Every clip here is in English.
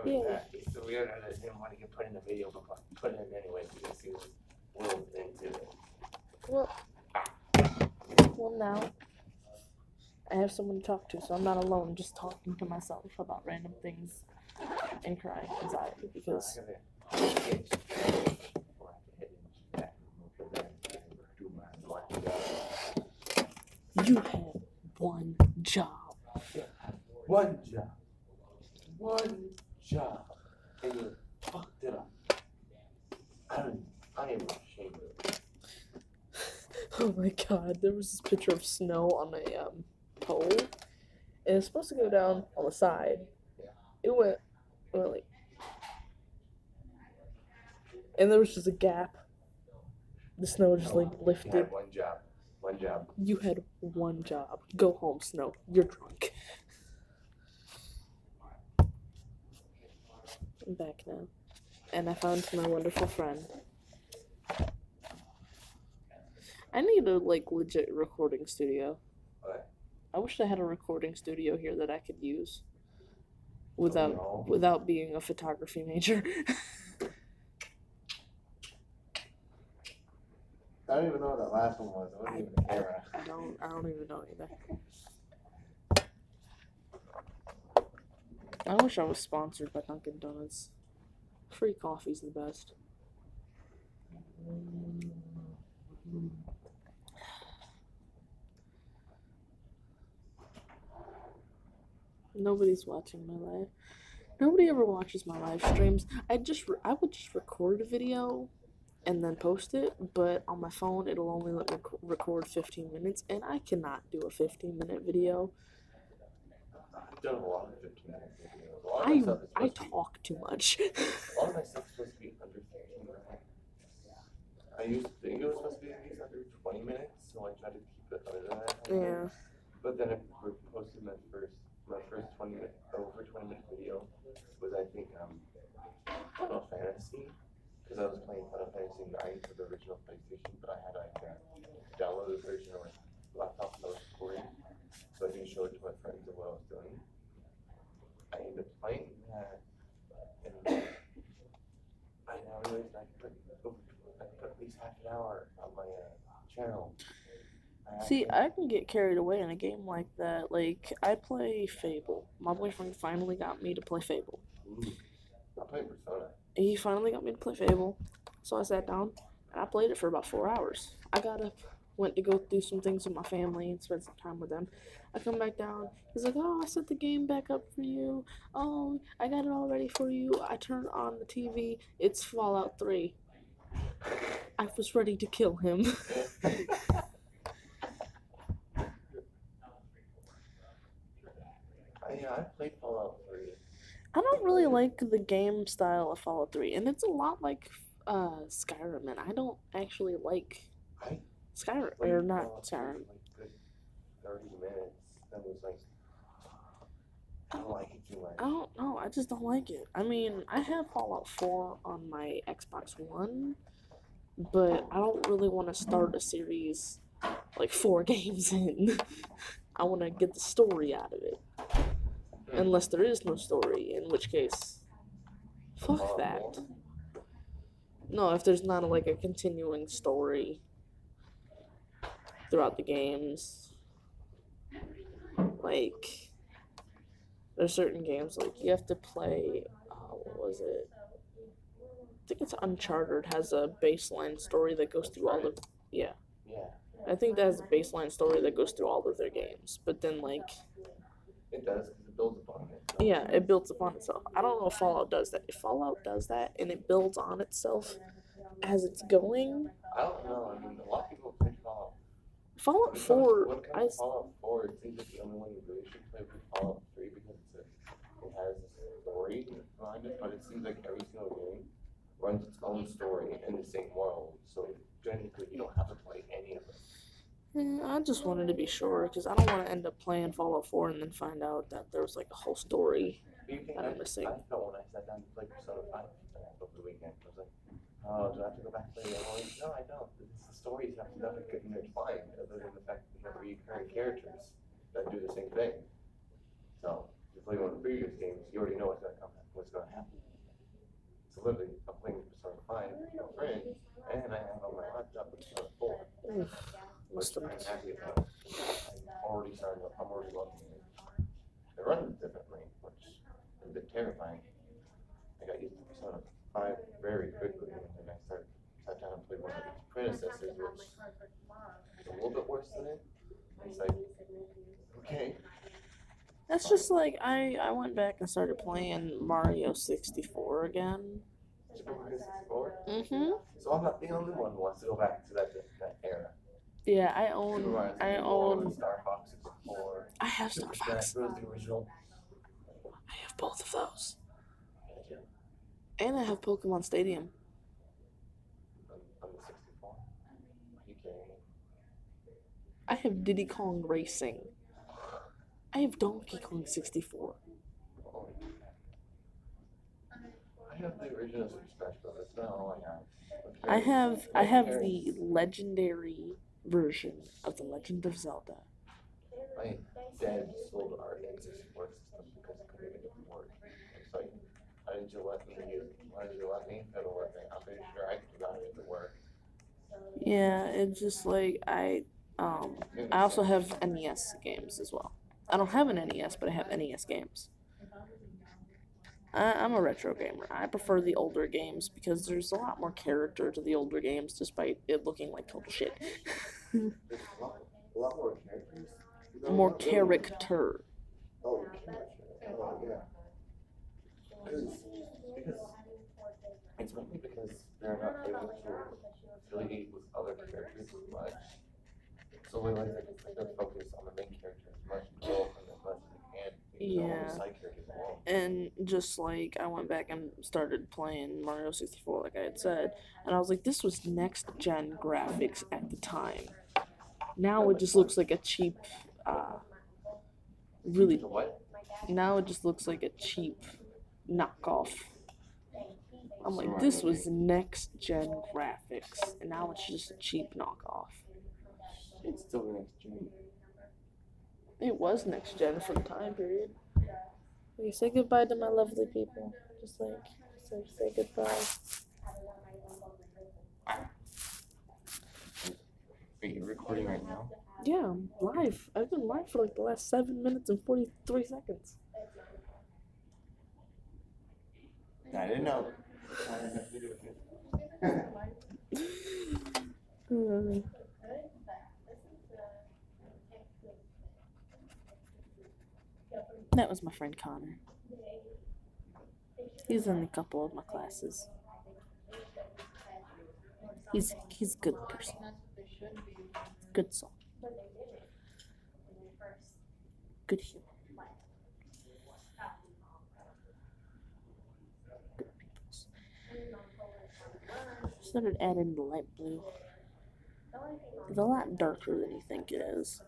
Yeah. It's so weird that I didn't want to get put in the video, but put it in anyway because he was willed into it. Well, now I have someone to talk to, so I'm not alone just talking to myself about random things and crying inside because you have one job. One job. One job. And you fucked it up. I am ashamed of it. Oh my god, there was this picture of snow on a pole, and it's supposed to go down on the side. It went like, and there was just a gap. The snow just like lifted. You had one job. One job. You had one job. Go home, Snow. You're drunk. I'm back now, and I found my wonderful friend. I need a legit recording studio. What? I wish I had a recording studio here that I could use without being a photography major. I don't even know what that last one was. It wasn't even a camera. I don't even know either. I wish I was sponsored by Dunkin' Donuts. Free coffee's the best. Nobody's watching my live. Nobody ever watches my live streams. I would just record a video and then post it, but on my phone it'll only let me record 15 minutes, and I cannot do a 15-minute video. I've done a lot of 15-minute videos. I talk too much. A lot of my stuff's supposed to be under 15 minutes. I used to think it was supposed to be at least under 20 minutes, so I tried to keep it under that. Yeah. But then I posted my first 20-minute video was, I think, Final Fantasy, because I was playing Final Fantasy 9 for the original PlayStation, but I had download the version on my laptop that I was recording, so I didn't show it to my friends of what I was doing. I ended up playing that, and I now realized I put at least half an hour on my channel. See, I can get carried away in a game like that. Like, I play Fable. My boyfriend finally got me to play Fable. I play Persona. He finally got me to play Fable, so I sat down and I played it for about 4 hours. I got up, went to go do some things with my family and spend some time with them. I come back down. He's like, "Oh, I set the game back up for you. Oh, I got it all ready for you." I turn on the TV. It's Fallout 3. I was ready to kill him. Yeah, I played Fallout 3. I don't really like the game style of Fallout 3, and it's a lot like Skyrim, and I don't actually like Skyrim, or not Skyrim. Like good 30 minutes. That was like, I don't like it too much. I don't know, I just don't like it. I mean, I have Fallout 4 on my Xbox One, but I don't really want to start a series like 4 games in. I want to get the story out of it. Unless there is no story, in which case, fuck that. No, if there's not a continuing story throughout the games. Like, there's certain games, like, you have to play, what was it? I think it's Uncharted has a baseline story that goes through all of, yeah. I think that has a baseline story that goes through all of their games, but then, like... It does, because it builds upon it. Yeah, it builds upon itself. I don't know if Fallout does that. If Fallout does that and it builds on itself as it's going... I don't know. I mean, a lot of people play Fallout. Fallout 4... When it comes to Fallout 4, it seems like the only one you really should play with Fallout 3 because it has a story behind it, but it seems like every single game runs its own story in the same world, so technically you don't have to play any of it. I just wanted to be sure, because I don't want to end up playing Fallout 4 and then find out that there was a whole story that I'm missing. I felt when I sat down to play Persona 5 over the weekend, I was like, oh, do I have to go back and play the other one? No, I don't. The stories have nothing intertwined other than the fact that you have recurring characters that do the same thing. So, if you play one of the previous games, you already know what's going to happen. literally, I'm playing Persona 5 with my friend, and I have on my laptop Persona 4, Oof. which I'm happy about. I'm already loving it. It runs differently, which is a bit terrifying. I got used to Persona 5 very quickly, and then I sat down and played one of its predecessors, which is a little bit worse than it. It's like, okay. That's just like I went back and started playing Mario 64 again. Super Mario 64? Mm-hmm. So I'm not the only one who wants to go back to that era. Yeah, I Super Mario 64 own. Star Fox 64. I have Star Super Fox. Smash Bros. The original. I have both of those. And I have Pokemon Stadium. On the 64? Are you kidding me? I have Diddy Kong Racing. I have Donkey Kong 64. Oh. I have the original Super Smash Bros. That's not all I have. I have the legendary version of The Legend of Zelda. My dad sold our N64 system because it couldn't even work. It's like, why didn't you let me use it? Why didn't you let me fiddle with it? I'm pretty sure I could have gotten it to work. Yeah, it's just like I also have NES games as well. I don't have an NES, but I have NES games. I'm a retro gamer. I prefer the older games because there's a lot more character to the older games, despite it looking like total shit. There's a lot more characters. More character. Oh, character. Oh, yeah. Because it's mainly because they're not able to affiliate with other characters as much. So they like to focus on the main character as much growth and as much as they can. Yeah. Side characters alone. And just like I went back and started playing Mario 64, like I had said, and I was like, this was next gen graphics at the time. Now it just looks like a cheap, really. Now it just looks like a cheap knockoff. I'm like, this was next gen graphics, and now it's just a cheap knockoff. It's still next gen. It was next gen for the time period. Okay, say goodbye to my lovely people. Just like, say goodbye. Wait, you're recording right now? Yeah, I'm live. I've been live for like the last 7 minutes and 43 seconds. I didn't know. That was my friend Connor. He's in a couple of my classes. He's a good person. Good soul. Good humor. Good peoples. Started adding the light blue. It's a lot darker than you think it is.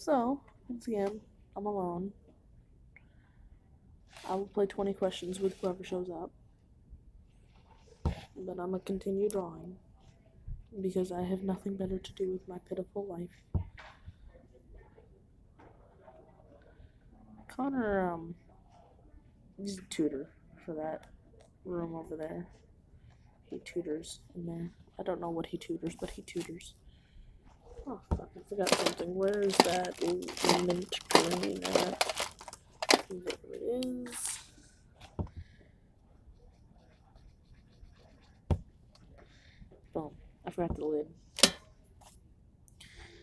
So, once again, I'm alone. I will play 20 questions with whoever shows up. But I'm gonna continue drawing because I have nothing better to do with my pitiful life. Connor, he's a tutor for that room over there. He tutors in there. I don't know what he tutors, but he tutors. Oh, fuck, I forgot something. Where is that mint green at? There it is. Boom. I forgot the lid.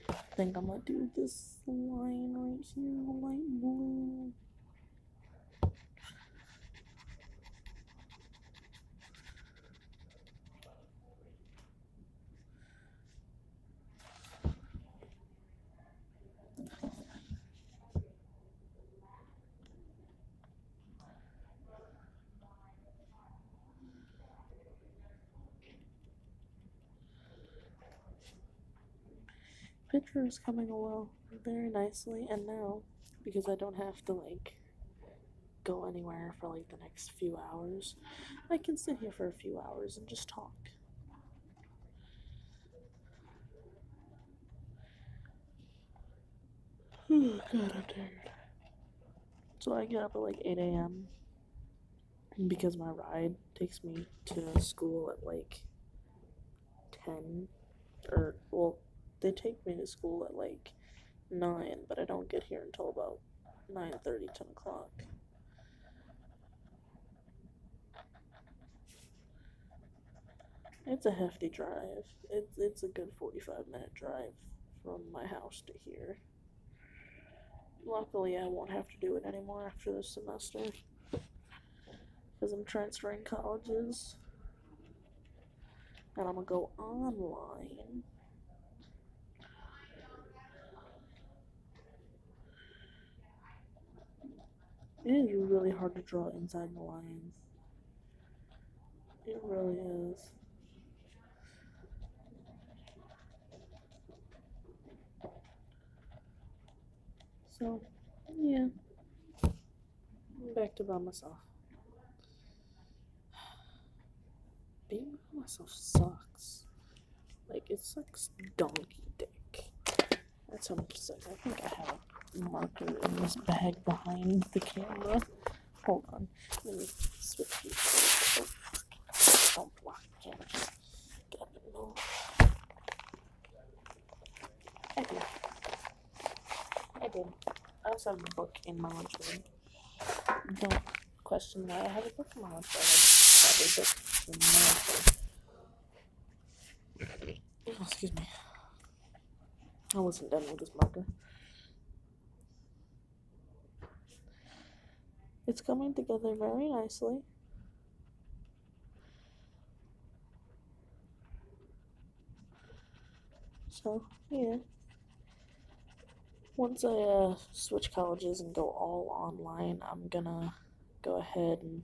I think I'm gonna do this line right here, light blue. picture is coming along very nicely, and now, because I don't have to, like, go anywhere for, like, the next few hours, I can sit here for a few hours and just talk. Oh, God, I'm tired. So I get up at, like, 8 a.m. because my ride takes me to school at, like, 10, or, well, they take me to school at, like, 9, but I don't get here until about 9:30, 10 o'clock. It's a hefty drive. It's a good 45-minute drive from my house to here. Luckily, I won't have to do it anymore after this semester because I'm transferring colleges and I'm gonna go online. It is really hard to draw inside the lines. It really is. So, yeah. I'm back to by myself. Being by myself sucks. Like, it sucks donkey dick. That's how much it sucks. I think I have a marker in this bag behind the camera. Hold on. Let me switch these. Oh, don't block the camera. Just get up and move. I did. I also have a book in my lunchroom. Don't question why I have a book in my lunchroom. I just have a book in my lunchroom. Oh, excuse me. I wasn't done with this marker. It's coming together very nicely. So, yeah. Once I switch colleges and go all online, I'm gonna go ahead and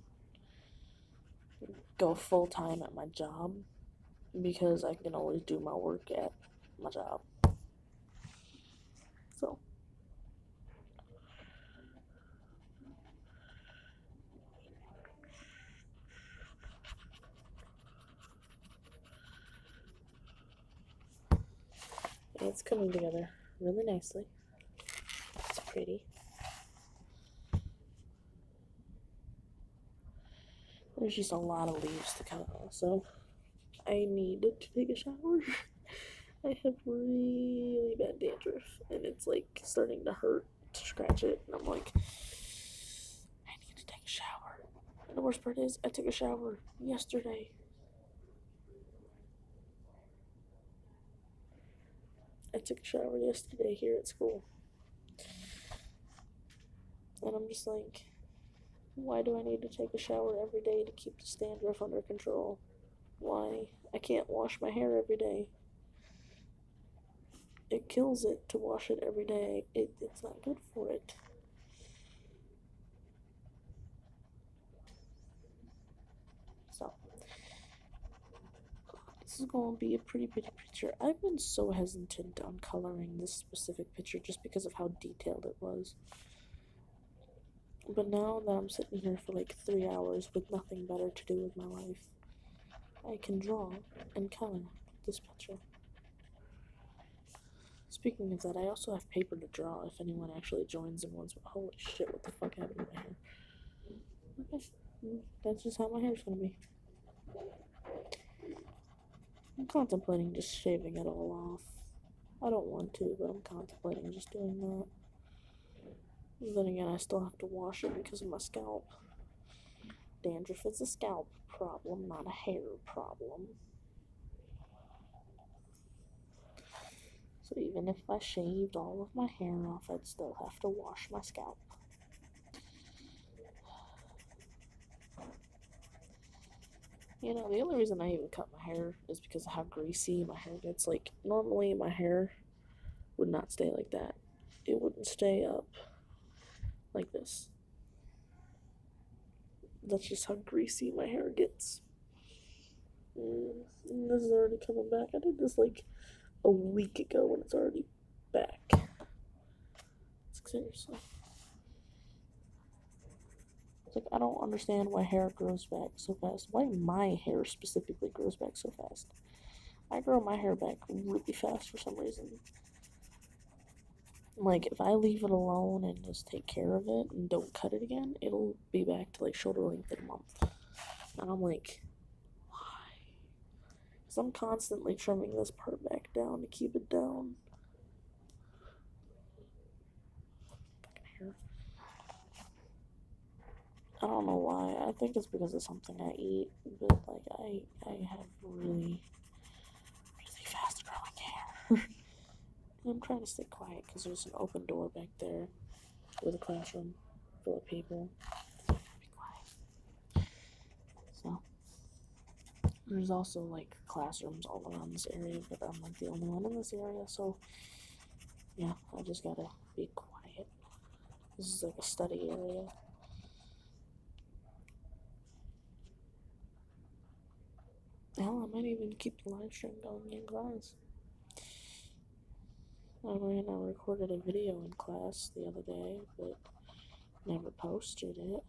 go full time at my job because I can always do my work at my job. So, it's coming together really nicely. It's pretty. There's just a lot of leaves to cut off, so I needed to take a shower. I have really bad dandruff, and it's like starting to hurt to scratch it, and I'm like, I need to take a shower. And the worst part is, I took a shower yesterday. I took a shower yesterday here at school. And I'm just like, why do I need to take a shower every day to keep the dandruff under control? Why? I can't wash my hair every day. It kills it to wash it every day. It's not good for it. So, this is going to be a pretty picture. I've been so hesitant on coloring this specific picture just because of how detailed it was. But now that I'm sitting here for like 3 hours with nothing better to do with my life, I can draw and color this picture. Speaking of that, I also have paper to draw if anyone actually joins and wants. Holy shit, what the fuck happened to my hair? Okay, that's just how my hair's gonna be. I'm contemplating just shaving it all off. I don't want to, but I'm contemplating just doing that. Then again, I still have to wash it because of my scalp. Dandruff is a scalp problem, not a hair problem. So even if I shaved all of my hair off, I'd still have to wash my scalp. You know, the only reason I even cut my hair is because of how greasy my hair gets. Like, normally my hair would not stay like that. It wouldn't stay up like this. That's just how greasy my hair gets. And this is already coming back. I did this like a week ago and it's already back. Seriously. It's like, I don't understand why hair grows back so fast. Why my hair specifically grows back so fast. I grow my hair back really fast for some reason. Like, if I leave it alone and just take care of it and don't cut it again, it'll be back to, like, shoulder length in a month. And I'm like, why? Because I'm constantly trimming this part back down to keep it down. Hair. I don't know why. I think it's because of something I eat, but, like, I have really fast growing hair. I'm trying to stay quiet because there's an open door back there with a classroom full of people. Be quiet. So, there's also, like, classrooms all around this area, but I'm, like, the only one in this area, so, yeah, I just gotta be quiet. This is, like, a study area. Hell, I might even keep the live stream going in class. I mean, I recorded a video in class the other day, but never posted it.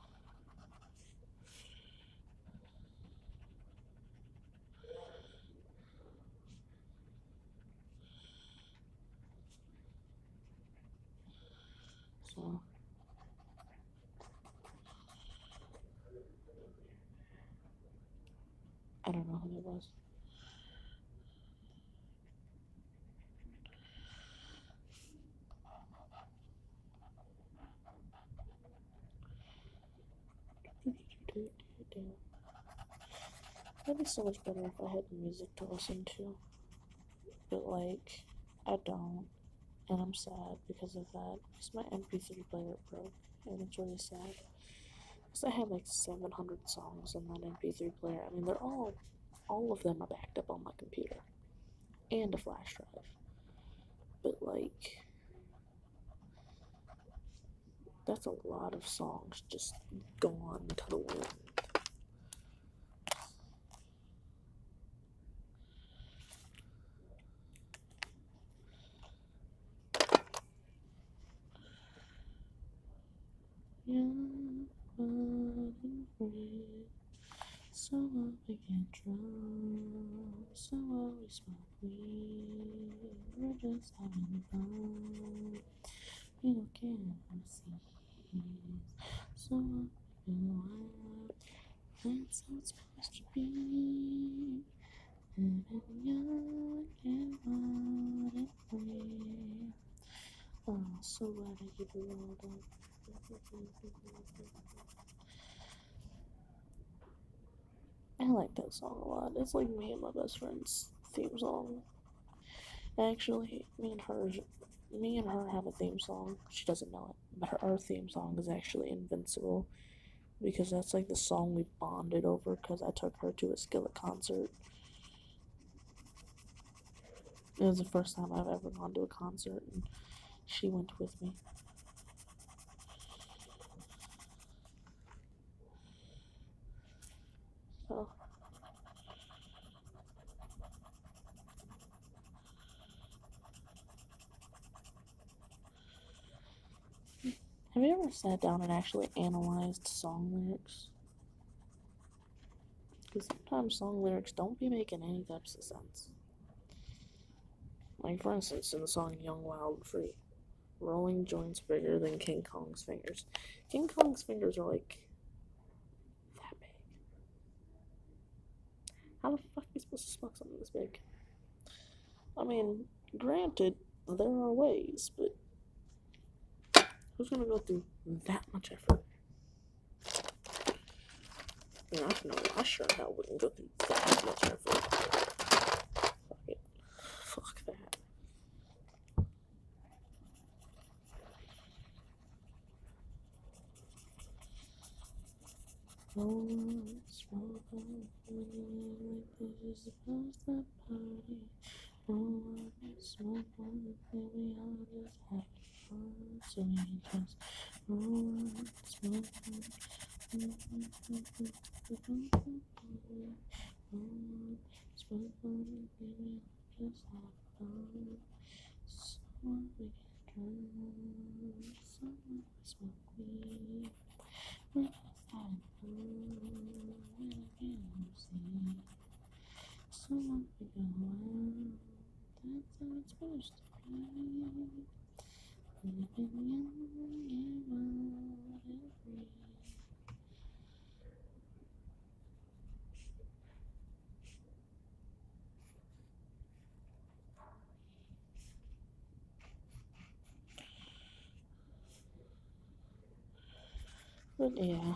So, I don't know who that was. That'd be so much better if I had music to listen to. But, like, I don't. And I'm sad because of that. Because my MP3 player broke. And it's really sad. Because I had like 700 songs on that MP3 player. I mean, all of them are backed up on my computer. And a flash drive. But, like, that's a lot of songs just gone to the wind. So we get drunk, so we smoke weed, we're just having fun, we don't care who sees, so we go out, that's how it's supposed to be, living young and wild and free. Oh, so glad I keep it rolled up. I like that song a lot. It's like me and my best friend's theme song. Actually, me and her have a theme song. She doesn't know it, but our theme song is actually Invincible because that's like the song we bonded over. Because I took her to a Skillet concert. It was the first time I've ever gone to a concert, and she went with me. So. Have you ever sat down and actually analyzed song lyrics? Because sometimes song lyrics don't be making any types of sense. Like, for instance, in the song Young, Wild, and Free, rolling joints bigger than King Kong's fingers. King Kong's fingers are like that big. How the fuck are you supposed to smoke something this big? I mean, granted, there are ways, but who's gonna go through that much effort? I mean, I know I sure hell wouldn't go through that much effort. Fuck it. Fuck that. Oh, smoke on like this is supposed to party. Oh, smoke on and we all just have fun. So we just roll, smoke on. Smoke on and we all just have fun. So it's supposed to be. But yeah,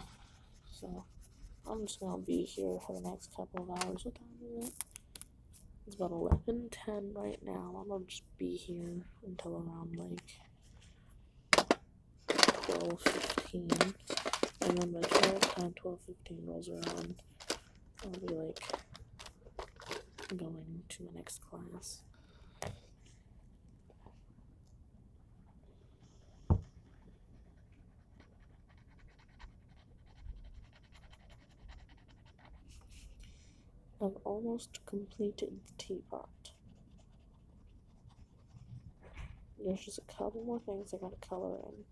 so I'm just gonna be here for the next couple of hours. What time is it? It's about 11:10 right now. I'm gonna just be here until around like 12:15, and then by 12:15 rolls around, I'll be like going to my next class. I've almost completed the teapot. There's just a couple more things I gotta color in,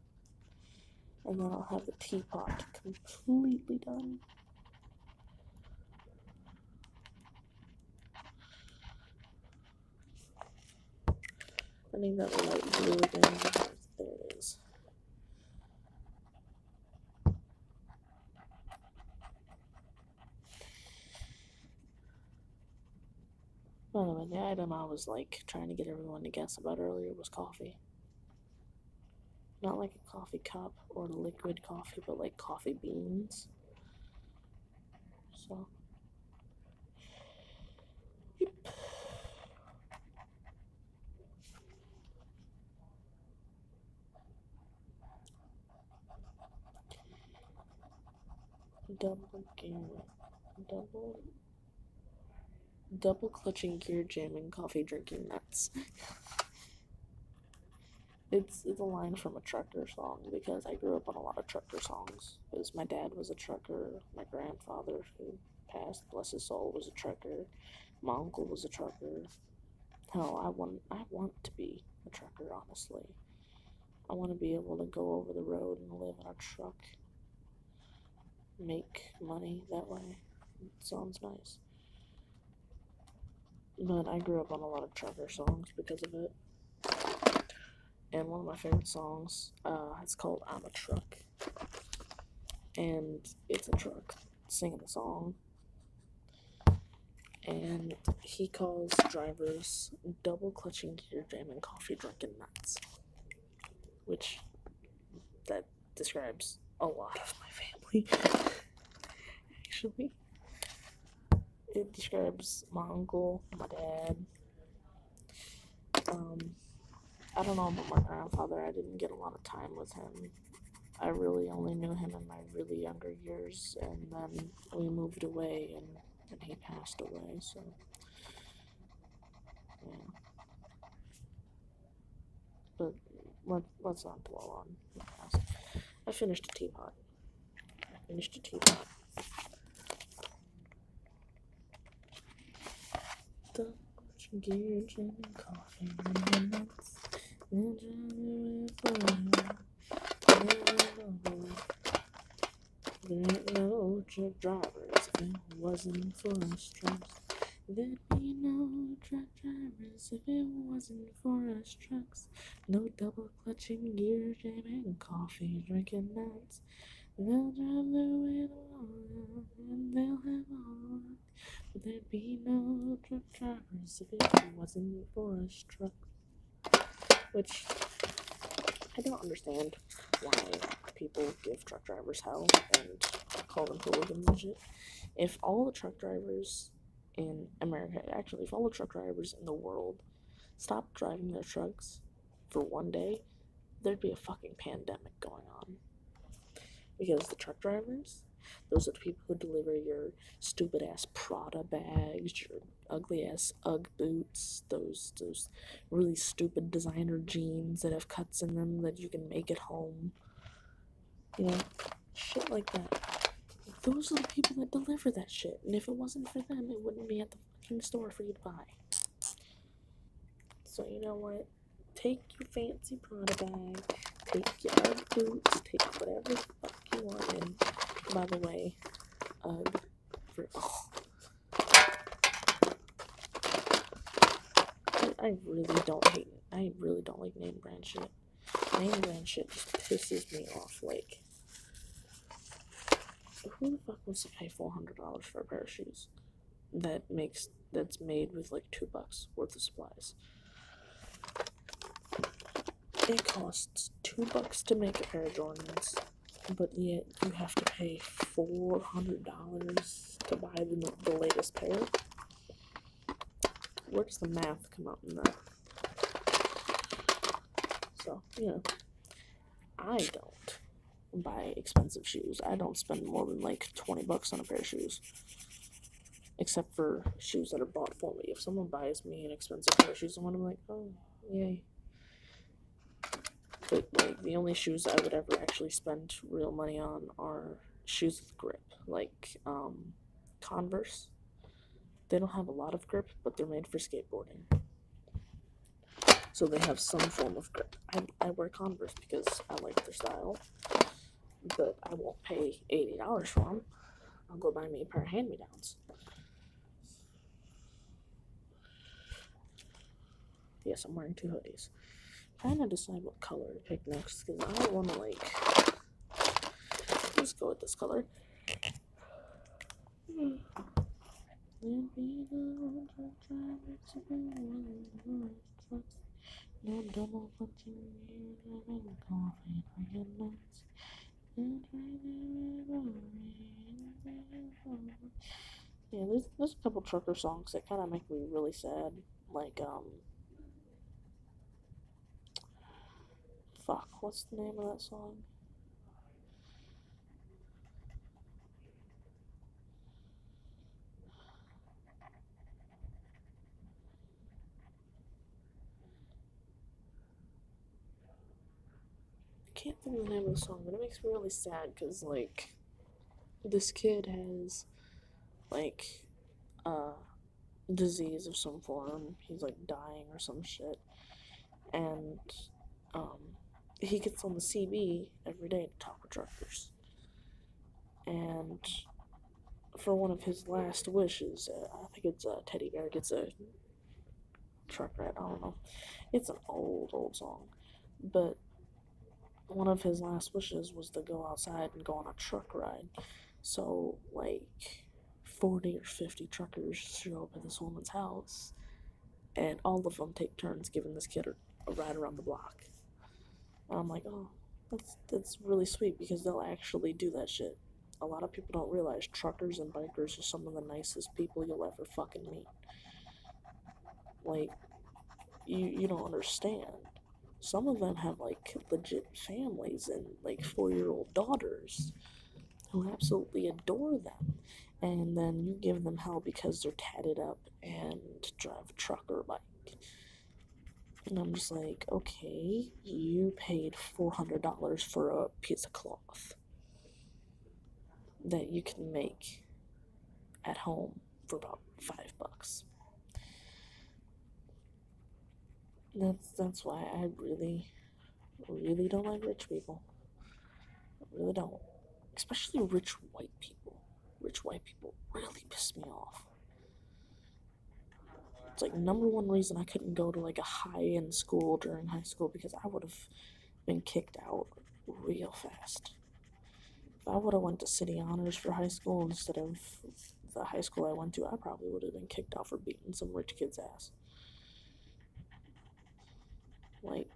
and then I'll have the teapot completely done. I need that light blue again. There it is. By the way, the item I was like trying to get everyone to guess about earlier was coffee. Not like a coffee cup or liquid coffee, but like coffee beans. So, yep. Double clutching gear jamming coffee drinking nuts. It's a line from a trucker song because I grew up on a lot of trucker songs. Because my dad was a trucker, my grandfather who passed, bless his soul, was a trucker, my uncle was a trucker. Hell, I want to be a trucker, honestly. I want to be able to go over the road and live in a truck, make money that way. It sounds nice. But I grew up on a lot of trucker songs because of it. And one of my favorite songs, it's called I'm a Truck. And it's a truck singing the song. And he calls drivers double clutching gear jamming coffee drinking nuts. Which, that describes a lot of my family. Actually. It describes my uncle, my dad. I don't know about my grandfather. I didn't get a lot of time with him. I really only knew him in my really younger years, and then we moved away, and he passed away, so, yeah. But let's not dwell on the past. I finished a teapot. Double clutching gear jamming coffee and nuts. There ain't no truck drivers if it wasn't for us trucks. There'd be no truck drivers if it wasn't for us trucks. No double clutching, gear jamming, coffee drinking nuts. They'll drive their way along and they'll have all. But there'd be no truck drivers if it wasn't for us trucks. Which I don't understand why people give truck drivers hell and call them hooligans and shit. If all the truck drivers in America, actually, if all the truck drivers in the world stopped driving their trucks for one day, there'd be a fucking pandemic going on. Because the truck drivers, those are the people who deliver your stupid ass Prada bags, your ugly ass Ugg boots, those really stupid designer jeans that have cuts in them that you can make at home. You know, shit like that. Those are the people that deliver that shit, and if it wasn't for them, it wouldn't be at the fucking store for you to buy. So you know what? Take your fancy Prada bag, take your Ugg boots, take whatever the fuck you want, and by the way, Ugg for I really don't like name brand shit. Name brand shit just pisses me off. Like, who the fuck wants to pay $400 for a pair of shoes that's made with like $2 worth of supplies? It costs $2 to make a pair of Jordans, but yet you have to pay $400 to buy the latest pair. Where does the math come out in that? So, I don't buy expensive shoes. I don't spend more than like $20 on a pair of shoes. Except for shoes that are bought for me. If someone buys me an expensive pair of shoes, I'm gonna be like, oh, yay. But like, the only shoes I would ever actually spend real money on are shoes with grip. Like, Converse. They don't have a lot of grip, but they're made for skateboarding. So they have some form of grip. I wear Converse because I like their style, but I won't pay $80 for them. I'll go buy me a pair of hand-me-downs. Yes, I'm wearing 2 hoodies. I'm trying to decide what color to pick next, because I want to, like, let's go with this color. No double punching you, drinking coffee for your nuts. Yeah, there's a couple trucker songs that kind of make me really sad. Like, fuck, what's the name of that song? I can't think of the name of the song, but it makes me really sad because, like, this kid has, like, disease of some form. He's, like, dying or some shit. And, he gets on the CB every day to talk with truckers. And for one of his last wishes, I think it's Teddy Bear gets a truck ride. I don't know. It's an old song. But one of his last wishes was to go outside and go on a truck ride. So, like, 40 or 50 truckers show up at this woman's house, and all of them take turns giving this kid a ride around the block. And I'm like, oh, that's really sweet, because they'll actually do that shit. A lot of people don't realize truckers and bikers are some of the nicest people you'll ever fucking meet. Like, you don't understand. Some of them have, like, legit families and, like, 4-year-old daughters who absolutely adore them. And then you give them hell because they're tatted up and drive a truck or a bike. And I'm just like, okay, you paid $400 for a piece of cloth that you can make at home for about $5. That's why I really don't like rich people. I really don't. Especially rich white people. Rich white people really piss me off. It's like #1 reason I couldn't go to like a high-end school during high school, because I would have been kicked out real fast. If I would have went to City Honors for high school instead of the high school I went to, I probably would have been kicked out for beating some rich kid's ass. Like,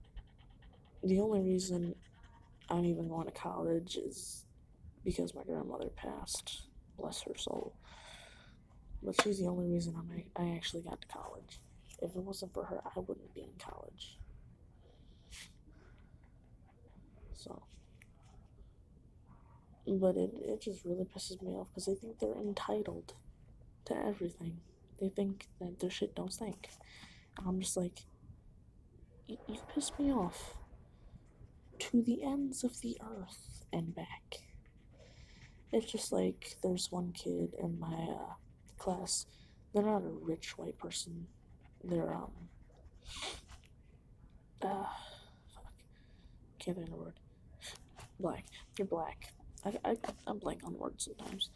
the only reason I'm even going to college is because my grandmother passed. Bless her soul. But she's the only reason I actually got to college. If it wasn't for her, I wouldn't be in college. So, but it just really pisses me off because they think they're entitled to everything. They think that their shit don't stink. I'm just like, you piss me off to the ends of the earth and back. It's just like, there's one kid in my class. They're not a rich white person. They're fuck, can't think of the word. Black. They're black. I'm blank on words sometimes.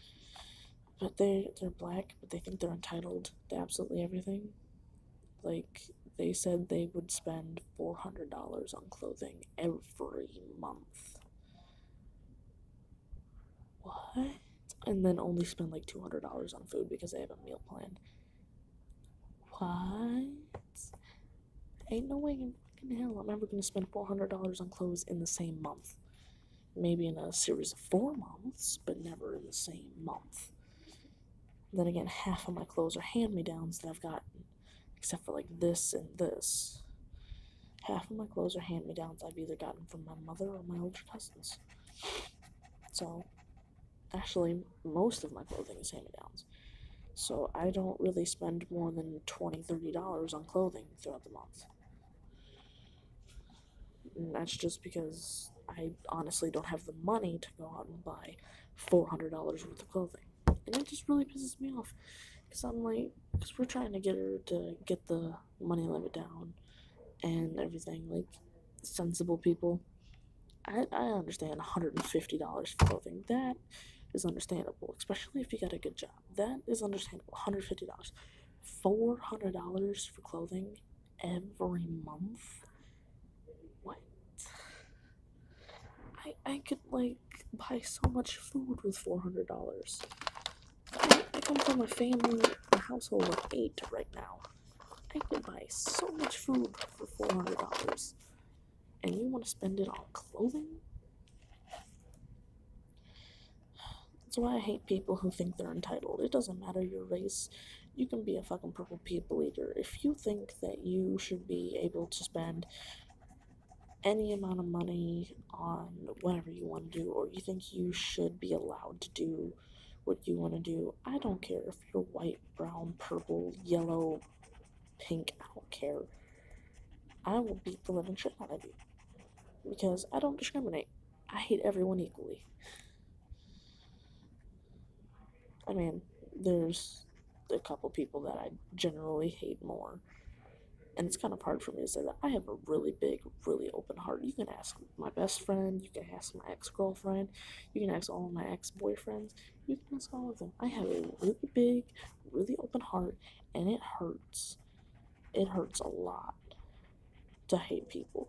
But they're black, but they think they're entitled to absolutely everything. Like, they said they would spend $400 on clothing every month. What? And then only spend like $200 on food because they have a meal plan. What? Ain't no way in fucking hell I'm ever gonna spend $400 on clothes in the same month. Maybe in a series of 4 months, but never in the same month. Then again, half of my clothes are hand-me-downs that I've gotten, except for like this and this. Half of my clothes are hand-me-downs I've either gotten from my mother or my older cousins. So, actually, most of my clothing is hand-me-downs. So I don't really spend more than $20, $30 on clothing throughout the month. And that's just because I honestly don't have the money to go out and buy $400 worth of clothing. And it just really pisses me off. Because I'm like, because we're trying to get her to get the money limit down and everything. Like, sensible people. I understand $150 for clothing. That is understandable, especially if you got a good job. That is understandable. $150. $400 for clothing every month? What? I could, like, buy so much food with $400. I come from a household of 8 right now. I could buy so much food for $400. And you want to spend it on clothing? That's why I hate people who think they're entitled. It doesn't matter your race. You can be a fucking purple people eater. If you think that you should be able to spend any amount of money on whatever you want to do, or you think you should be allowed to do what you want to do, I don't care if you're white, brown, purple, yellow, pink, I don't care. I will beat the living shit out of you. Because I don't discriminate. I hate everyone equally. I mean, there's a couple people that I generally hate more. And it's kind of hard for me to say that. I have a really big, really open heart. You can ask my best friend, you can ask my ex-girlfriend, you can ask all of my ex-boyfriends, you can ask all of them. I have a really big, really open heart, and it hurts. It hurts a lot to hate people.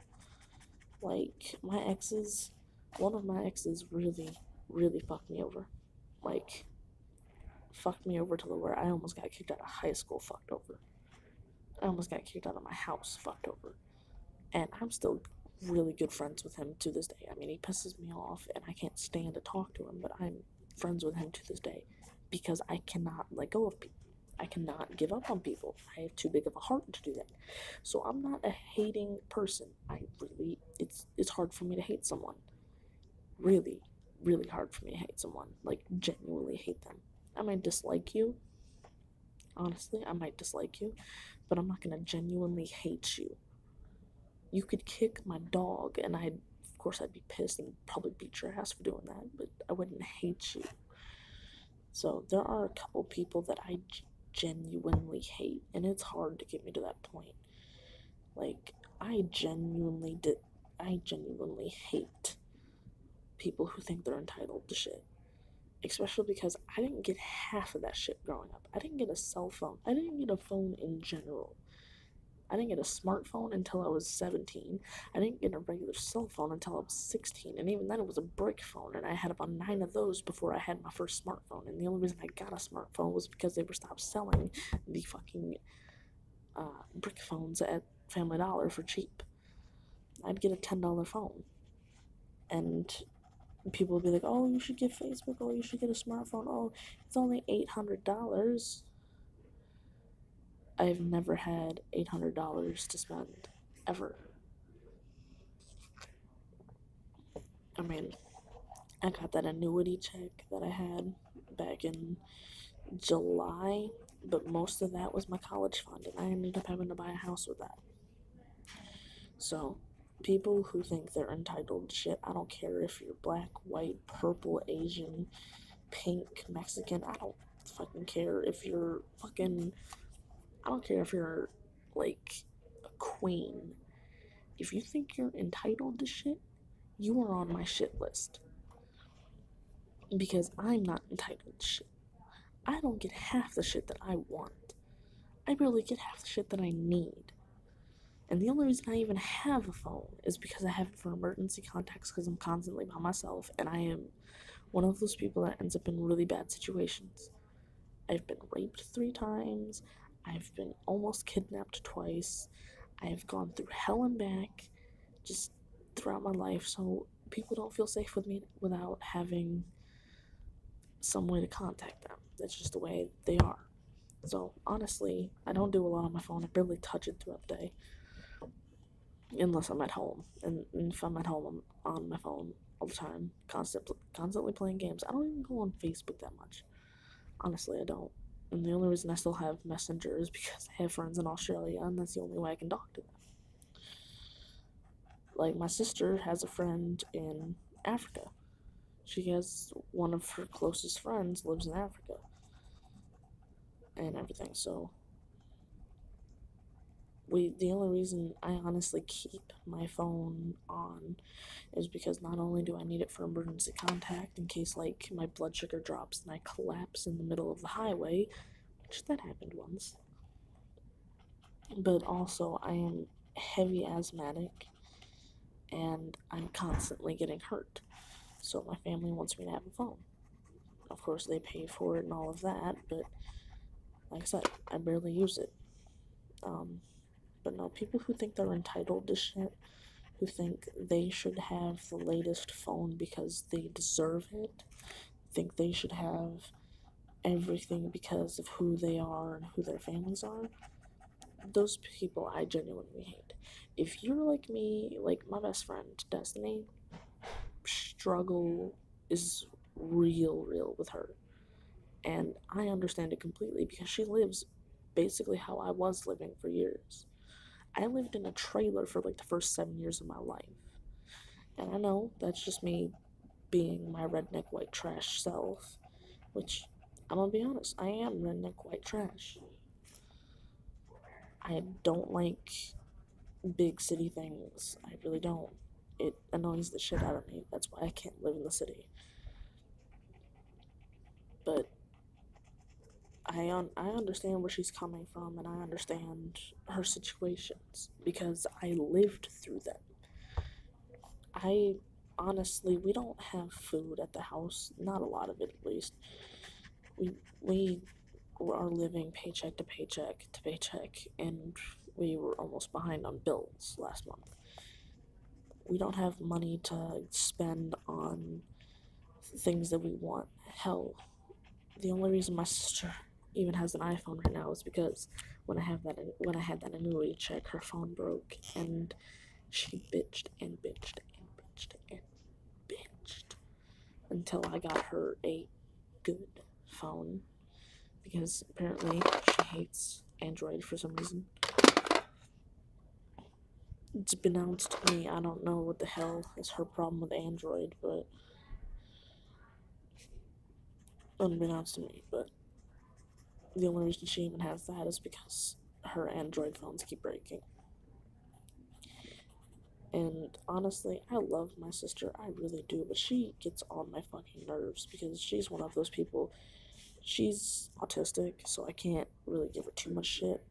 Like, one of my exes really, really fucked me over. Like, fucked me over to the where I almost got kicked out of high school fucked over. I almost got kicked out of my house fucked over. And I'm still really good friends with him to this day. I mean, he pisses me off and I can't stand to talk to him, but I'm friends with him to this day because I cannot let go of people. I cannot give up on people. I have too big of a heart to do that. So I'm not a hating person. It's hard for me to hate someone. Really, really hard for me to hate someone. Like, genuinely hate them. I might dislike you. Honestly, I might dislike you, but I'm not gonna genuinely hate you. You could kick my dog, and of course, I'd be pissed and probably beat your ass for doing that, but I wouldn't hate you. So there are a couple people that I genuinely hate, and it's hard to get me to that point. Like, I genuinely hate people who think they're entitled to shit. Especially because I didn't get half of that shit growing up. I didn't get a cell phone. I didn't get a phone in general. I didn't get a smartphone until I was 17. I didn't get a regular cell phone until I was 16. And even then, it was a brick phone. And I had about 9 of those before I had my first smartphone. And the only reason I got a smartphone was because they were stopped selling the fucking brick phones at Family Dollar for cheap. I'd get a $10 phone. And people would be like, oh, you should get Facebook. Oh, you should get a smartphone. Oh, it's only $800. I've never had $800 to spend, ever. I mean, I got that annuity check that I had back in July, but most of that was my college fund, and I ended up having to buy a house with that. So, people who think they're entitled to shit, I don't care if you're black, white, purple, Asian, pink, Mexican, I don't fucking care if you're fucking, I don't care if you're, like, a queen. If you think you're entitled to shit, you are on my shit list. Because I'm not entitled to shit. I don't get half the shit that I want. I barely get half the shit that I need. And the only reason I even have a phone is because I have it for emergency contacts because I'm constantly by myself and I am one of those people that ends up in really bad situations. I've been raped 3 times. I've been almost kidnapped twice. I've gone through hell and back just throughout my life, so people don't feel safe with me without having some way to contact them. That's just the way they are. So honestly, I don't do a lot on my phone. I barely touch it throughout the day, unless I'm at home. And if I'm at home, I'm on my phone all the time, constantly playing games. I don't even go on Facebook that much. Honestly, I don't. And the only reason I still have Messenger is because I have friends in Australia, and that's the only way I can talk to them. Like, my sister has a friend in Africa. She has one of her closest friends lives in Africa and everything. So the only reason I honestly keep my phone on is because not only do I need it for emergency contact in case like my blood sugar drops and I collapse in the middle of the highway, which that happened once, but also I am heavy asthmatic and I'm constantly getting hurt. So my family wants me to have a phone. Of course, they pay for it and all of that, but like I said, I barely use it. But no, people who think they're entitled to shit, who think they should have the latest phone because they deserve it, think they should have everything because of who they are and who their families are, those people I genuinely hate. If you're like me, like my best friend, Destiny, struggle is real with her. And I understand it completely because she lives basically how I was living for years. I lived in a trailer for like the first 7 years of my life. And I know that's just me being my redneck white trash self, which I'm gonna be honest, I am redneck white trash. I don't like big city things. I really don't. It annoys the shit out of me. That's why I can't live in the city. But I understand where she's coming from and I understand her situations because I lived through them. I honestly, we don't have food at the house, not a lot of it at least. We are living paycheck to paycheck, and we were almost behind on bills last month. We don't have money to spend on things that we want. Hell, the only reason my sister even has an iPhone right now is because when I had that annuity check, her phone broke, and she bitched and bitched and bitched and bitched until I got her a good phone because apparently she hates Android for some reason. It's been announced to me, I don't know what the hell is her problem with Android, but unbeknownst to me, but the only reason she even has that is because her Android phones keep breaking. And honestly, I love my sister, I really do, but she gets on my fucking nerves because she's one of those people. She's autistic, so I can't really give her too much shit,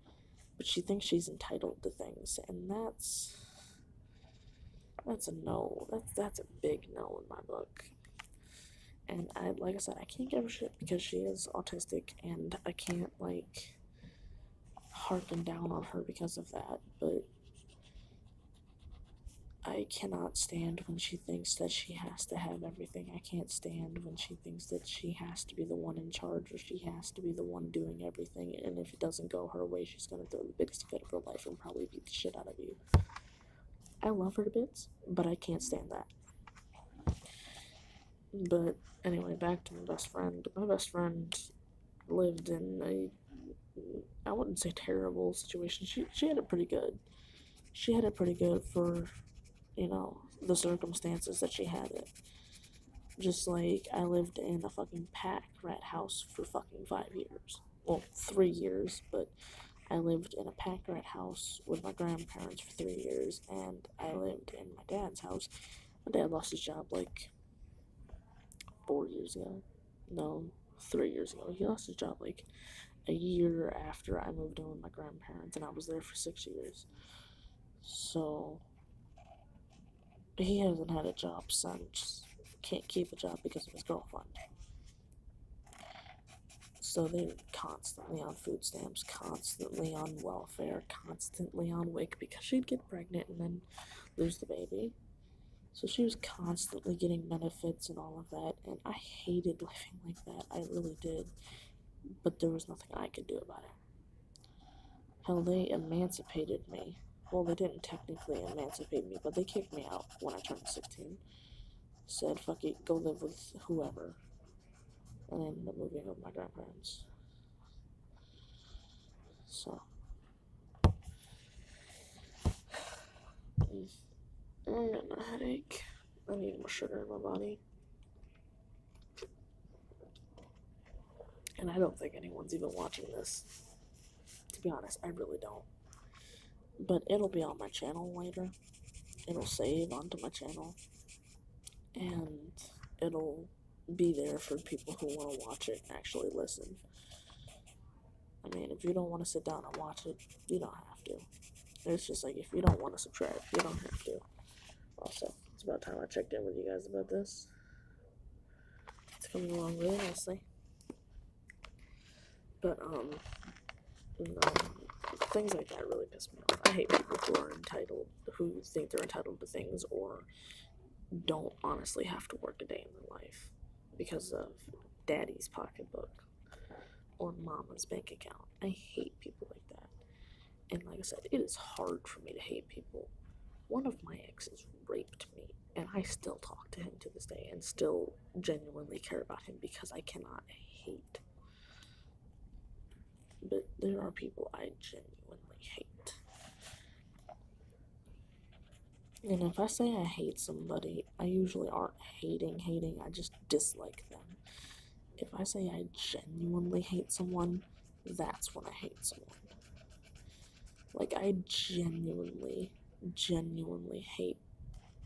but she thinks she's entitled to things, and that's a no. That's a big no in my book. And like I said, I can't give her shit because she is autistic, and I can't like harken down on her because of that. But I cannot stand when she thinks that she has to have everything. I can't stand when she thinks that she has to be the one in charge or she has to be the one doing everything. And if it doesn't go her way, she's gonna throw the biggest fit of her life and probably beat the shit out of you. I love her to bits, but I can't stand that. But anyway, back to my best friend. My best friend lived in I wouldn't say terrible situation. She had it pretty good. She had it pretty good for, the circumstances that she had it. Just like I lived in a fucking pack rat house for fucking 5 years. Well, 3 years, but I lived in a pack rat house with my grandparents for 3 years, and I lived in my dad's house. My dad lost his job like 4 years ago. No, 3 years ago. He lost his job like a year after I moved in with my grandparents, and I was there for 6 years. So he hasn't had a job since. Can't keep a job because of his girlfriend. So they're constantly on food stamps, constantly on welfare, constantly on WIC because she'd get pregnant and then lose the baby. So she was constantly getting benefits and all of that, and I hated living like that. I really did. But there was nothing I could do about it. Hell, they emancipated me. Well, they didn't technically emancipate me, but they kicked me out when I turned 16. Said, fuck it, go live with whoever. And I ended up moving with my grandparents. So. I'm getting a headache. I need more sugar in my body. And I don't think anyone's even watching this. To be honest, I really don't. But it'll be on my channel later. It'll save onto my channel. And it'll be there for people who want to watch it and actually listen. I mean, if you don't want to sit down and watch it, you don't have to. It's just like, if you don't want to subscribe, you don't have to. Also, it's about time I checked in with you guys about this. It's coming along really nicely. But, things like that really piss me off. I hate people who are entitled, who think they're entitled to things or don't honestly have to work a day in their life because of daddy's pocketbook or mama's bank account. I hate people like that. And like I said, it is hard for me to hate people. One of my exes raped me, and I still talk to him to this day and still genuinely care about him because I cannot hate. But there are people I genuinely hate. And if I say I hate somebody, I usually aren't hating, I just dislike them. If I say I genuinely hate someone, that's when I hate someone. Like, I genuinely hate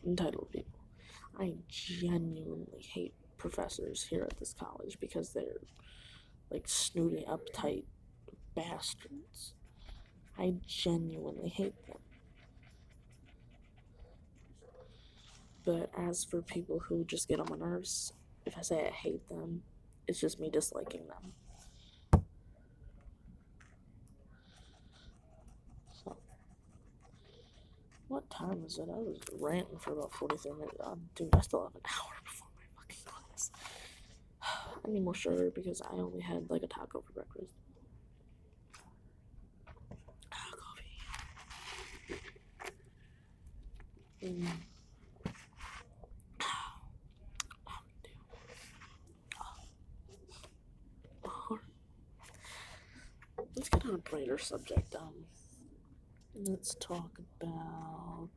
entitled people. I genuinely hate professors here at this college because they're, like, snooty, uptight bastards. I genuinely hate them. But as for people who just get on my nerves, if I say I hate them, it's just me disliking them. So, what time is it? I was ranting for about 43 minutes. Dude, I still have an hour before my fucking class. I need more sugar because I only had like a taco for breakfast. Coffee. Let's get on a brighter subject. Let's talk about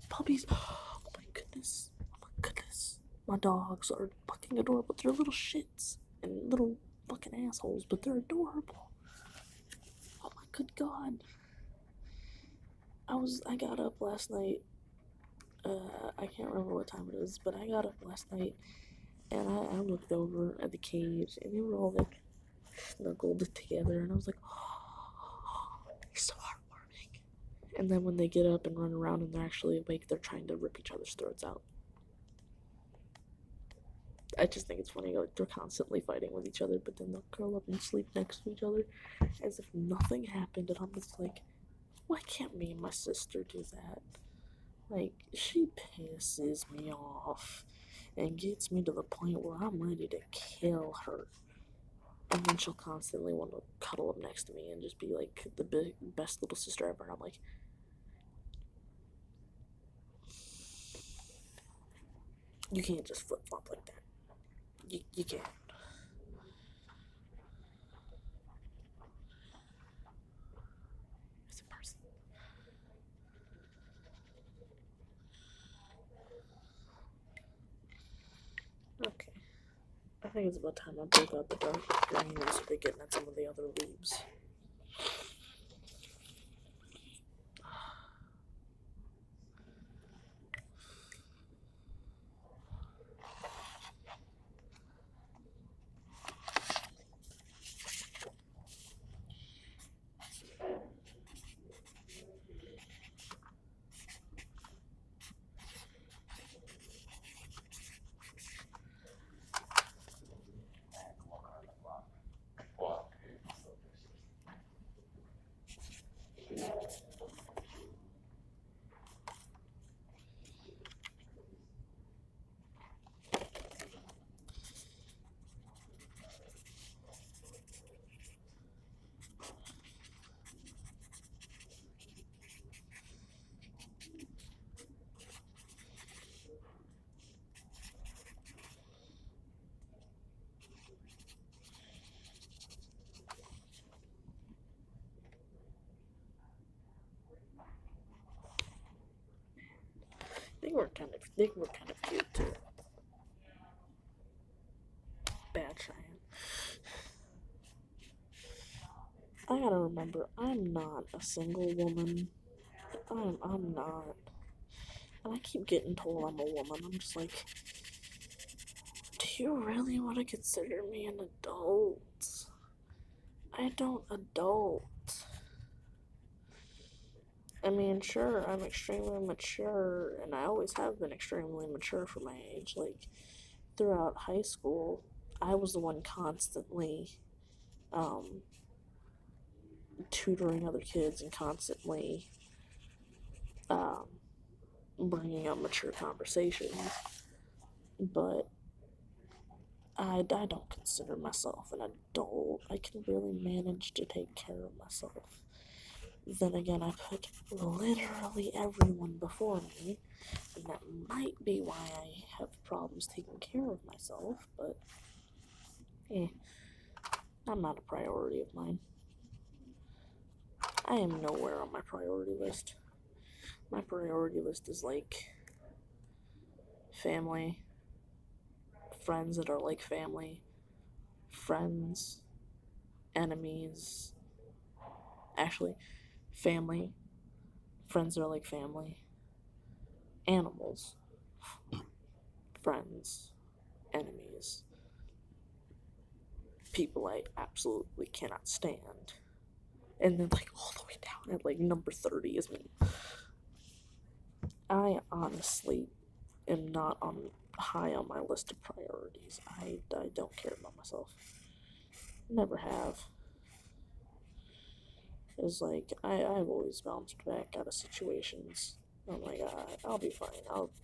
puppies. Oh my goodness. Oh my goodness. My dogs are fucking adorable. They're little shits and little fucking assholes, but they're adorable. Oh my good god. I got up last night. I can't remember what time it is, but I got up last night and I looked over at the cage and they were all like snuggled together, and I was like, oh, they're so heartwarming. And then when they get up and run around and they're actually awake, they're trying to rip each other's throats out. I just think it's funny, like, they're constantly fighting with each other, but then they'll curl up and sleep next to each other as if nothing happened, and I'm just like, why can't me and my sister do that? Like, she pisses me off and gets me to the point where I'm ready to kill her. And then she'll constantly want to cuddle up next to me and just be like the best little sister ever. And I'm like, you can't just flip flop like that. You can't. It's a person. Okay. I think it's about time I broke out the dark green and started getting at some of the other leaves. they were kind of cute too. Bad Cheyenne. I gotta remember, I'm not a single woman. I'm not. And I keep getting told I'm a woman. I'm just like, do you really want to consider me an adult? I don't adult. I mean, sure, I'm extremely mature, and I always have been extremely mature for my age. Like, throughout high school, I was the one constantly um, tutoring other kids and constantly um, bringing up mature conversations. But I don't consider myself an adult. I can really manage to take care of myself. Then again, I put literally everyone before me, and that might be why I have problems taking care of myself, but I'm not a priority of mine. I am nowhere on my priority list. My priority list is like family, friends that are like family, friends, enemies, actually, family, friends that are like family, animals, friends, enemies, people I absolutely cannot stand. And then, like, all the way down at, like, number 30 is me. I honestly am not high on my list of priorities. I don't care about myself. Never have. It's like, I've always bounced back out of situations. I'm like, I'll be fine.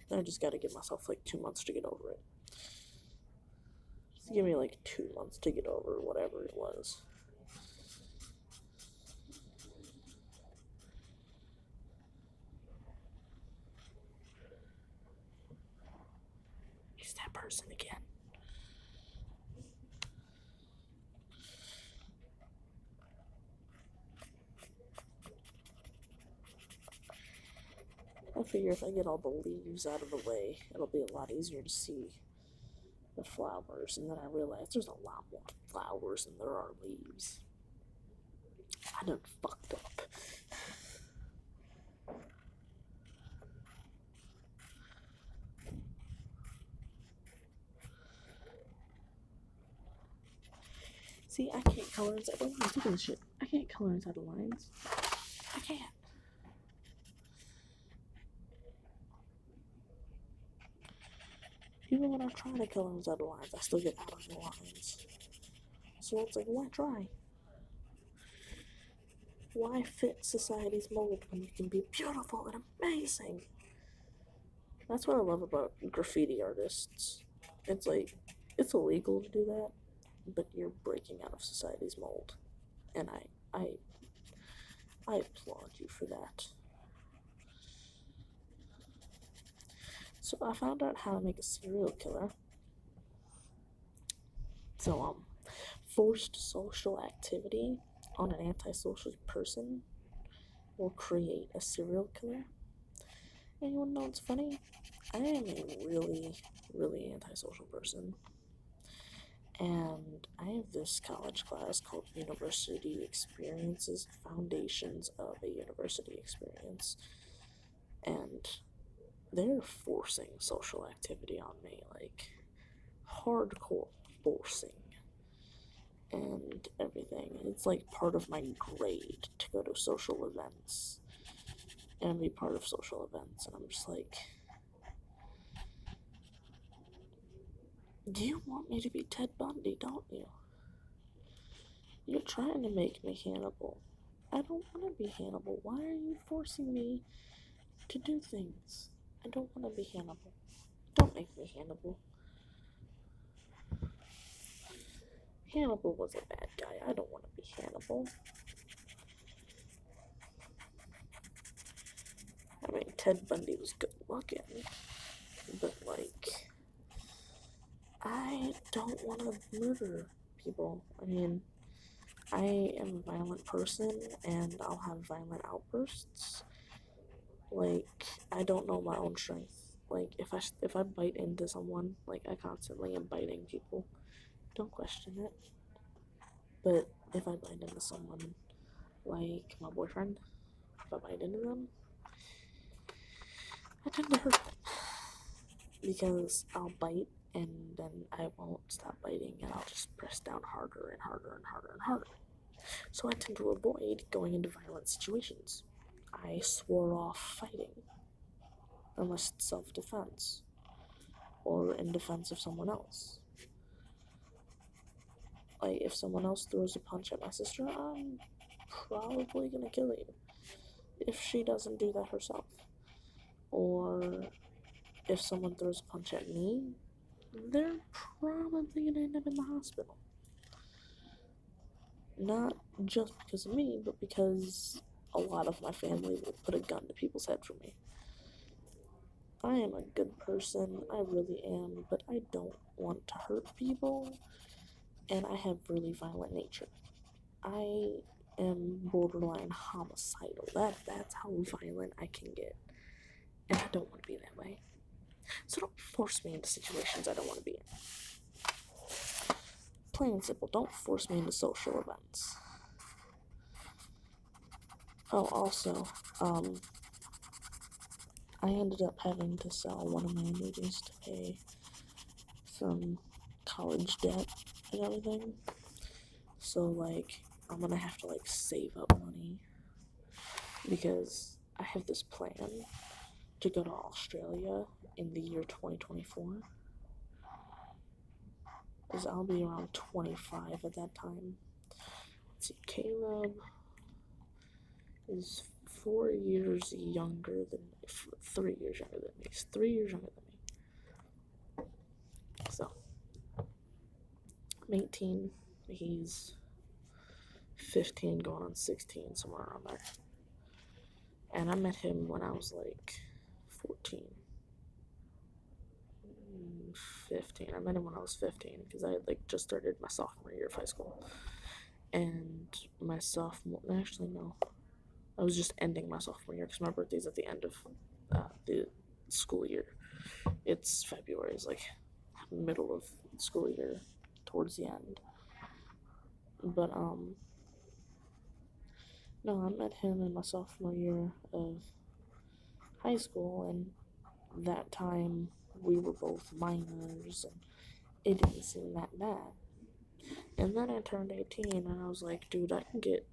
I just gotta give myself, like, 2 months to get over it. Just give me, like, 2 months to get over whatever it was. It's that person again. I figure if I get all the leaves out of the way, it'll be a lot easier to see the flowers. And then I realized there's a lot more flowers than there are leaves. I done fucked up. See, I can't color inside the lines. Look at this shit. I can't color inside the lines. I can't. Even when I try to color inside the lines, I still get out of the lines. So it's like, why try? Why fit society's mold when you can be beautiful and amazing? That's what I love about graffiti artists. It's like, it's illegal to do that, but you're breaking out of society's mold. And I applaud you for that. So I found out how to make a serial killer. So, forced social activity on an antisocial person will create a serial killer. And you wanna know what's funny? I am a really, really antisocial person. And I have this college class called University Experiences, Foundations of a University Experience. And they're forcing social activity on me, like hardcore forcing and everything. It's like part of my grade to go to social events and be part of social events. And I'm just like, you want me to be Ted Bundy, don't you? You're trying to make me Hannibal. I don't want to be Hannibal. Why are you forcing me to do things? I don't want to be Hannibal. Don't make me Hannibal. Hannibal was a bad guy. I don't want to be Hannibal. I mean, Ted Bundy was good looking, but like, I don't want to murder people. I mean, I am a violent person and I'll have violent outbursts. Like, I don't know my own strength. like if I bite into someone, like I constantly am biting people, don't question it. But if I bite into someone, like my boyfriend, if I bite into them, I tend to hurt them because I'll bite and then I won't stop biting and I'll just press down harder and harder and harder and harder. So I tend to avoid going into violent situations. I swore off fighting unless it's self-defense or in defense of someone else. Like, if someone else throws a punch at my sister, I'm probably gonna kill you if she doesn't do that herself. Or if someone throws a punch at me, they're probably gonna end up in the hospital. Not just because of me, but because a lot of my family will put a gun to people's head for me. I am a good person, I really am, but I don't want to hurt people, and I have really violent nature. I am borderline homicidal. That's how violent I can get. And I don't want to be that way. So don't force me into situations I don't want to be in. Plain and simple, don't force me into social events. Oh, also, I ended up having to sell one of my annuities to pay some college debt and everything. So, like, I'm gonna have to, like, save up money because I have this plan to go to Australia in the year 2024. Because I'll be around 25 at that time. Let's see, Caleb is 4 years younger than me. 3 years younger than me. He's 3 years younger than me. So, I'm 18. He's 15 going on 16, somewhere around there. And I met him when I was like 14. 15. I met him when I was 15 because I had like just started my sophomore year of high school. And my actually no, I was just ending my sophomore year because my birthday's at the end of the school year. It's February, it's like middle of school year, towards the end. But no, I met him in my sophomore year of high school, and that time we were both minors, and it didn't seem that bad. And then I turned 18, and I was like, dude, I can get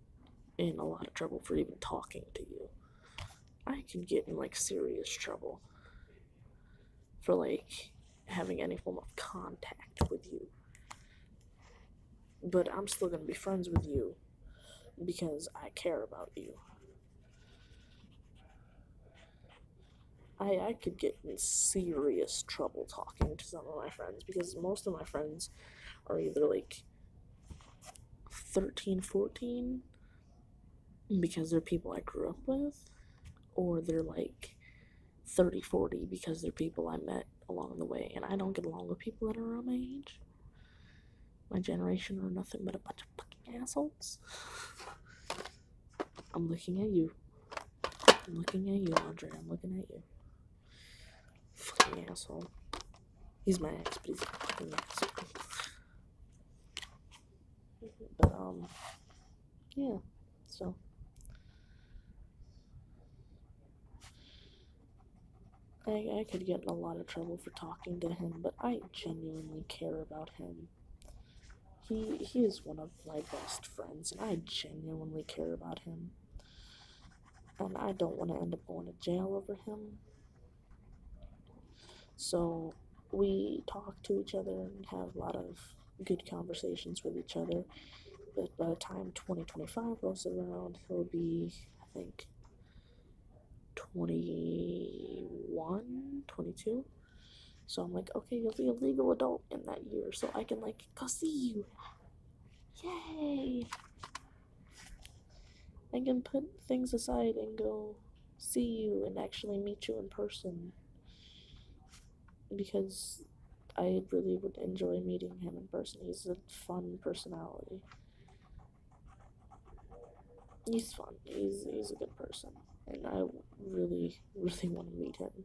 in a lot of trouble for even talking to you. I can get in, like, serious trouble for, like, having any form of contact with you. But I'm still gonna be friends with you because I care about you. I could get in serious trouble talking to some of my friends because most of my friends are either like 13, 14 because they're people I grew up with, or they're like 30, 40 because they're people I met along the way, and I don't get along with people that are around my age. My generation are nothing but a bunch of fucking assholes. I'm looking at you. I'm looking at you, Andre. I'm looking at you. Fucking asshole. He's my ex, but he's a fucking asshole. But, yeah, so. I could get in a lot of trouble for talking to him, but I genuinely care about him. He is one of my best friends, and I genuinely care about him. And I don't want to end up going to jail over him. So we talk to each other and have a lot of good conversations with each other. But by the time 2025 rolls around, he'll be, I think, 21, 22. So I'm like, okay, you'll be a legal adult in that year, so I can, like, go see you. Yay! I can put things aside and go see you and actually meet you in person. Because I really would enjoy meeting him in person. He's a fun personality. He's fun. He's a good person. And I really, really want to meet him.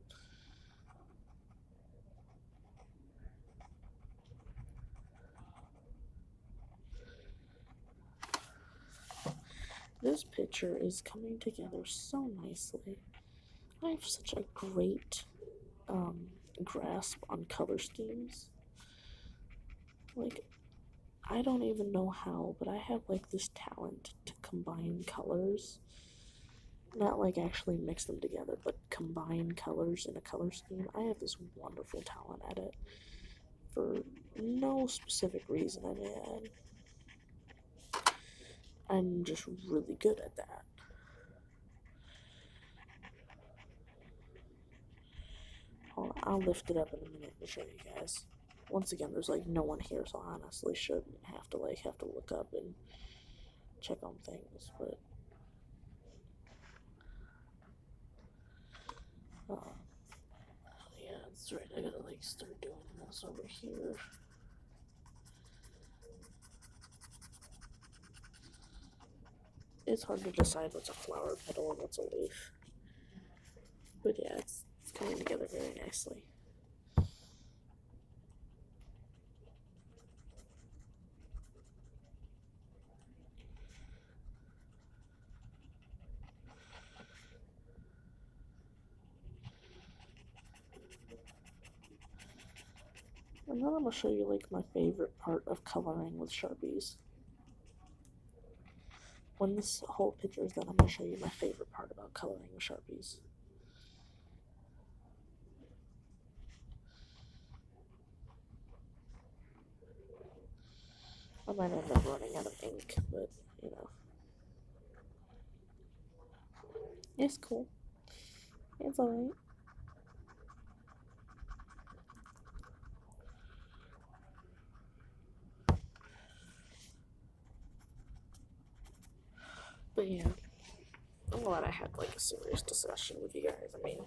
this picture is coming together so nicely. I have such a great grasp on color schemes. Like, I don't even know how, but I have like this talent to combine colors. Not like actually mix them together, but combine colors in a color scheme. I have this wonderful talent at it for no specific reason. I mean, I'm just really good at that. I'll lift it up in a minute and show you guys. Once again, there's like no one here, so I honestly shouldn't have to look up and check on things, but yeah, that's right. I gotta like start doing this over here. It's hard to decide what's a flower petal and what's a leaf, but yeah, it's coming together very nicely. And then I'm gonna show you like my favorite part of coloring with Sharpies. When this whole picture is done, I'm gonna show you my favorite part about coloring with Sharpies. I might end up running out of ink, but you know. It's cool. It's alright. But yeah, I'm glad I had like a serious discussion with you guys. I mean,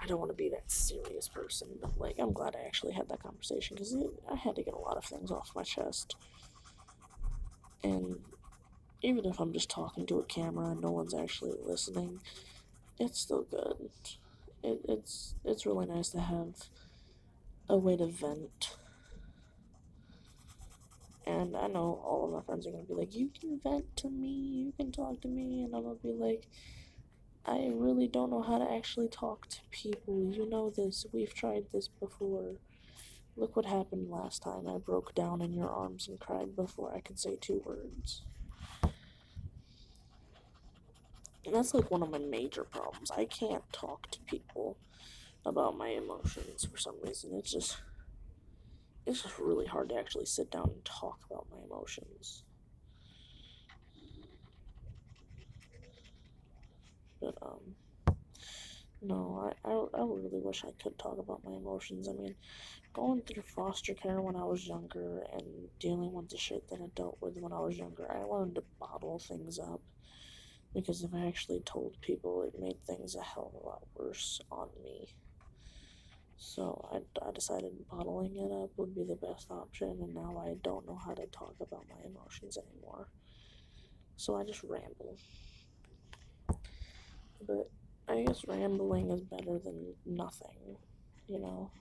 I don't want to be that serious person, but like, I'm glad I actually had that conversation because I had to get a lot of things off my chest. And even if I'm just talking to a camera and no one's actually listening, it's still good. It's really nice to have a way to vent. And I know all of my friends are gonna be like, you can vent to me, you can talk to me, and I'm gonna be like, I really don't know how to actually talk to people. You know this. We've tried this before. Look what happened last time. I broke down in your arms and cried before I could say 2 words. And that's like one of my major problems. I can't talk to people about my emotions for some reason. It's just really hard to actually sit down and talk about my emotions. But no, I really wish I could talk about my emotions. I mean, going through foster care when I was younger and dealing with the shit that I dealt with when I was younger, I learned to bottle things up. Because if I actually told people, it made things a hell of a lot worse on me. So I decided bottling it up would be the best option, and now I don't know how to talk about my emotions anymore. So I just ramble. But I guess rambling is better than nothing, you know?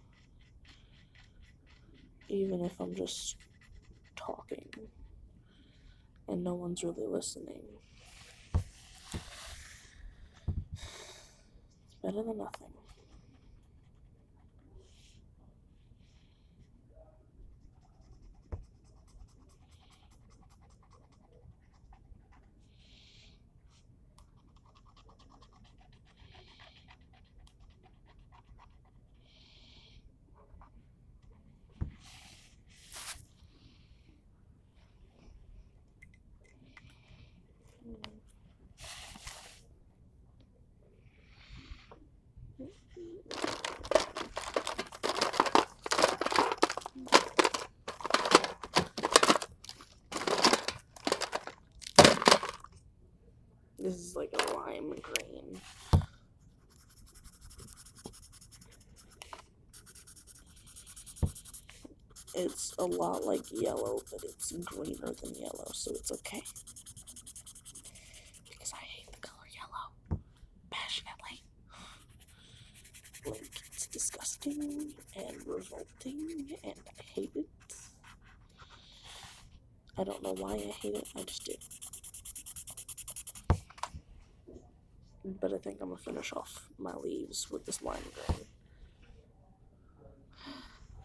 Even if I'm just talking and no one's really listening. It's better than nothing. This is like a lime green. It's a lot like yellow, but it's greener than yellow, so it's okay. Because I hate the color yellow. Passionately. Like, it's disgusting and revolting, and I hate it. I don't know why I hate it, I just do. but I think I'm gonna finish off my leaves with this lime green.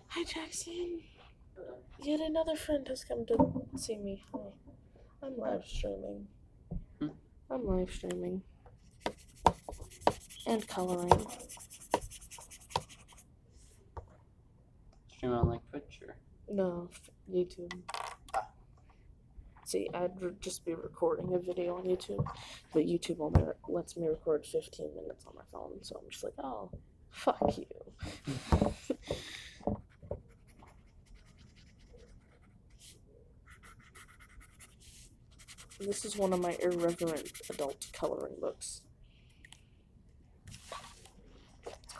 Hi, Jackson. Yet another friend has come to see me. Hi. I'm live streaming. I'm live streaming. And coloring. Stream on like Twitch or? No, YouTube. See, I'd just be recording a video on YouTube, but YouTube only lets me record 15 minutes on my phone, so I'm just like, oh, fuck you. This is one of my irreverent adult coloring books. It's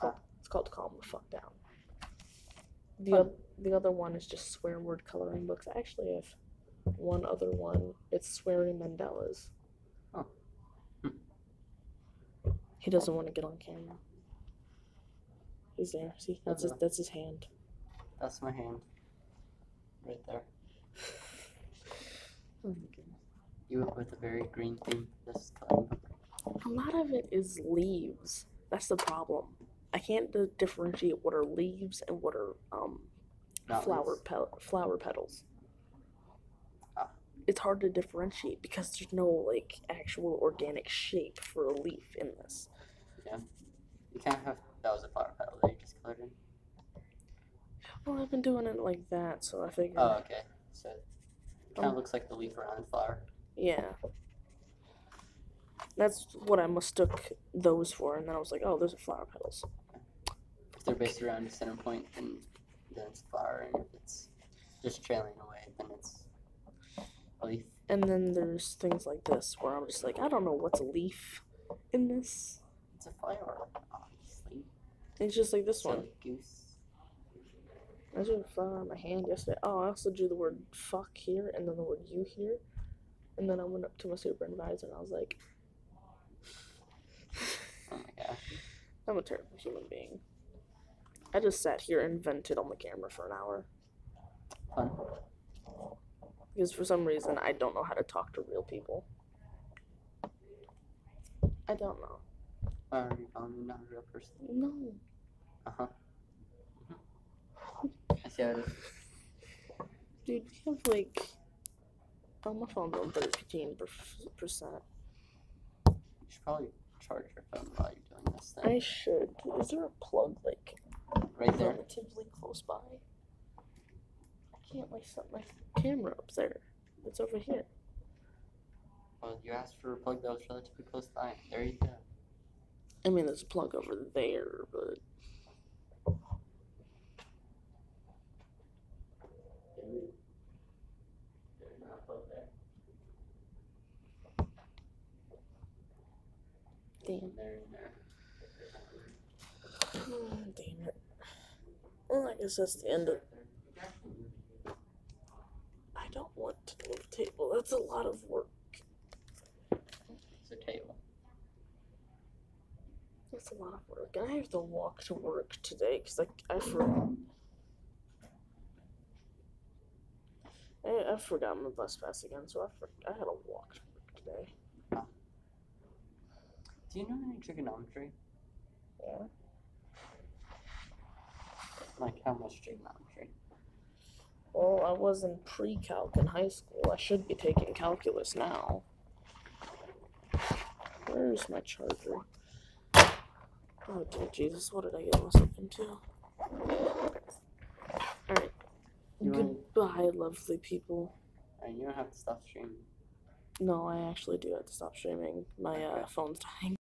called Calm the Fuck Down. The other one is just swear word coloring books. I actually have one other one. It's swearing mandalas. Oh. He doesn't want to get on camera. He's there. See, that's his hand. That's my hand. Right there. Oh my goodness. You went with a very green theme this time. A lot of it is leaves. That's the problem. I can't differentiate what are leaves and what are flower petals. It's hard to differentiate because there's no like actual organic shape for a leaf in this. Yeah. You can't have that was a flower petal that you just colored in. Well, I've been doing it like that, so I figured. Oh, okay. So it kind of looks like the leaf around the flower. Yeah. That's what I mistook those for, and then I was like, oh, those are flower petals. If they're based around a center point, then it's a flower, and if it's just trailing away, then it's a leaf. And then there's things like this where I'm just like, I don't know what's a leaf in this. It's a flower, obviously. It's just like this So one. Goose. I drew a flower on my hand yesterday. Oh, I also drew the word fuck here and then the word you here. And then I went up to my supervisor and I was like, Oh my gosh. I'm a terrible human being. I just sat here and vented on the camera for an hour. Fun. Because for some reason, I don't know how to talk to real people. I don't know. Are you calling me not a real person? No. Uh-huh. I see how it is. Dude, we have like... Oh, my phone's on 13%. You should probably charge your phone while you're doing this thing. I should. Is there a plug, like, Right there. relatively close by? I can't, like, set my camera up there. It's over here. Well, you asked for a plug that was relatively close by. There you go. I mean, there's a plug over there, but... Damn. There. Damn it. Well, I guess that's the end of... I don't want to do the table. That's a lot of work. It's a table. That's a lot of work. And I have to walk to work today because I forgot. I forgot my bus pass again, so I had to walk to work today. Do you know any trigonometry? Yeah. Like, how much trigonometry? Well, I was in pre-calc in high school. I should be taking calculus now. Where's my charger? Oh, dear Jesus, what did I get myself into? Alright. Goodbye, lovely people. Alright, you don't have to stop streaming. No, I actually do have to stop streaming. My phone's dying.